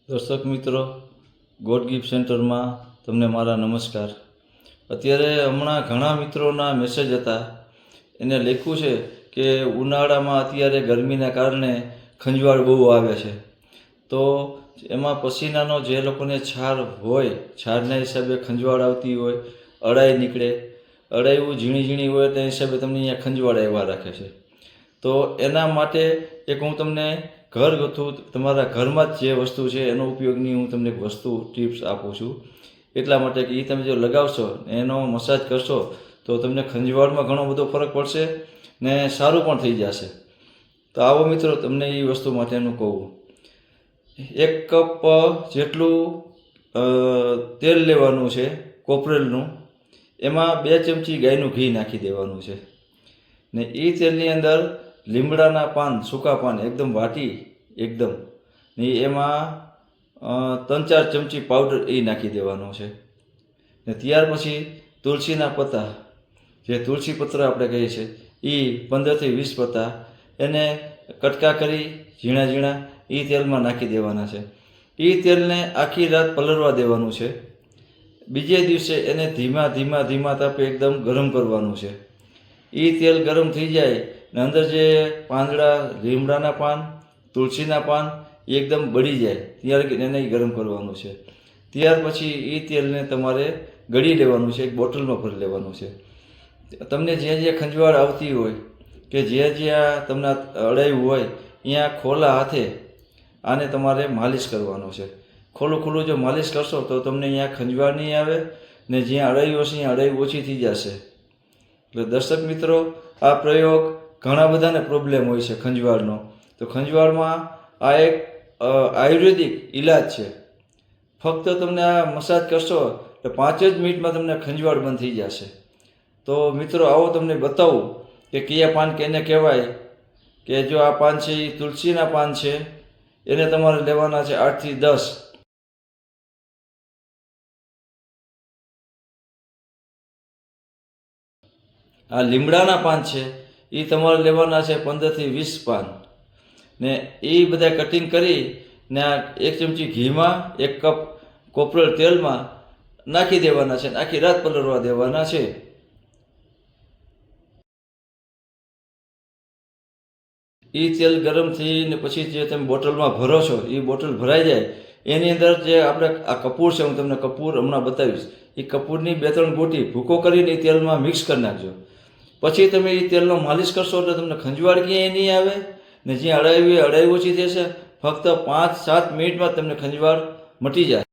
દર્શક મિત્રો, God gift સેન્ટરમાં તમને મારા નમસ્કાર. અત્યારે હમણાં ઘણા મિત્રોના મેસેજ હતા. એને લખ્યું છે કે ઉનાળામાં અત્યારે ગરમીના કારણે ખંજવાળ બહુ આવે છે. તો એમાં પસીનાનો જે લોકોને છાર હોય, છારના હિસાબે ખંજવાળ આવતી હોય, અળાઈ નીકળે, અળાઈવું ઝીણી ઝીણી હોય તે હિસાબે તમને અહીંયા ખંજવાળ આવ્યા રાખે છે. તો એના માટે એક હું તમને ઘરગથ્થુ તમારા ઘરમાં જ જે વસ્તુ છે એનો ઉપયોગની હું તમને વસ્તુ ટિપ્સ આપું છું. એટલા માટે કે એ તમે જો લગાવશો એનો મસાજ કરશો તો તમને ખંજવાળમાં ઘણો બધો ફરક પડશે ને સારું પણ થઈ જશે. તો આવો મિત્રો, તમને એ વસ્તુ માટેનું કહું. 1 કપ જેટલું તેલ લેવાનું છે કોપરેલનું. એમાં 2 ચમચી ગાયનું ઘી નાખી દેવાનું છે ને એ તેલની અંદર લીમડાના પાન, સૂકા પાન એકદમ વાટી એકદમ ને એમાં 3-4 ચમચી પાવડર એ નાખી દેવાનો છે ને ત્યાર પછી તુલસીના પત્તા, જે તુલસી પત્ર આપણે કહીએ છીએ, એ 15થી 20 પત્તા એને કટકા કરી ઝીણા ઝીણા એ તેલમાં નાખી દેવાના છે. એ તેલને આખી રાત પલળવા દેવાનું છે. બીજે દિવસે એને ધીમા ધીમા ધીમા તાપે એકદમ ગરમ કરવાનું છે. એ તેલ ગરમ થઈ જાય ને અંદર જે પાંદડા, લીમડાના પાન, તુલસીના પાન એકદમ બળી જાય ત્યારે એને ગરમ કરવાનું છે. ત્યાર પછી એ તેલને તમારે ગળી લેવાનું છે, એક બોટલમાં ભરી લેવાનું છે. તમને જ્યાં જ્યાં ખંજવાળ આવતી હોય કે જ્યાં જ્યાં તમને અડાયું હોય ત્યાં ખોલા હાથે આને તમારે માલિશ કરવાનો છે. ખોલું ખુલ્લું જો માલિશ કરશો તો તમને અહીંયા ખંજવાળ નહીં આવે ને જ્યાં અડાયું હશે ત્યાં અડાયું ઓછી થઈ જશે. એટલે દર્શક મિત્રો, આ પ્રયોગ ઘણા બધાને પ્રોબ્લેમ હોય છે ખંજવાળનો. તો ખંજવાળમાં આ એક આયુર્વેદિક ઈલાજ છે. ફક્ત તમને આ મસાજ કરશો તો 5 જ મિનિટમાં તમને ખંજવાળ બંધ થઈ જશે. તો મિત્રો, આવો તમને બતાવું કે કયા પાન કેને કહેવાય. કે જો આ પાન છે એ તુલસીના પાન છે, એને તમારે લેવાના છે 8 થી 10. આ લીમડાના પાન છે એ તમારે લેવાના છે 15 થી 20 પાન ને એ બધા કટિંગ કરી ને આ 1 ચમચી ઘીમાં 1 કપ કોપરેલ તેલમાં નાખી દેવાના છે. આખી રાત પલળવા દેવાના છે. એ તેલ ગરમ થઈને પછી જે તમે બોટલમાં ભરો છો એ બોટલ ભરાઈ જાય એની અંદર જે આપણે આ કપૂર છે, હું તમને કપૂર હમણાં બતાવીશ, એ કપૂરની 2-3 ગોટી ભૂકો કરીને એ તેલમાં મિક્સ કરી નાખજો. પછી તમે એ તેલનો માલિશ કરશો એટલે તમને ખંજવાળ ક્યાંય નહીં આવે ને જ્યાં અડાઈ ઓછી થશે. ફક્ત 5-7 મિનિટમાં તમને ખંજવાળ મટી જાય.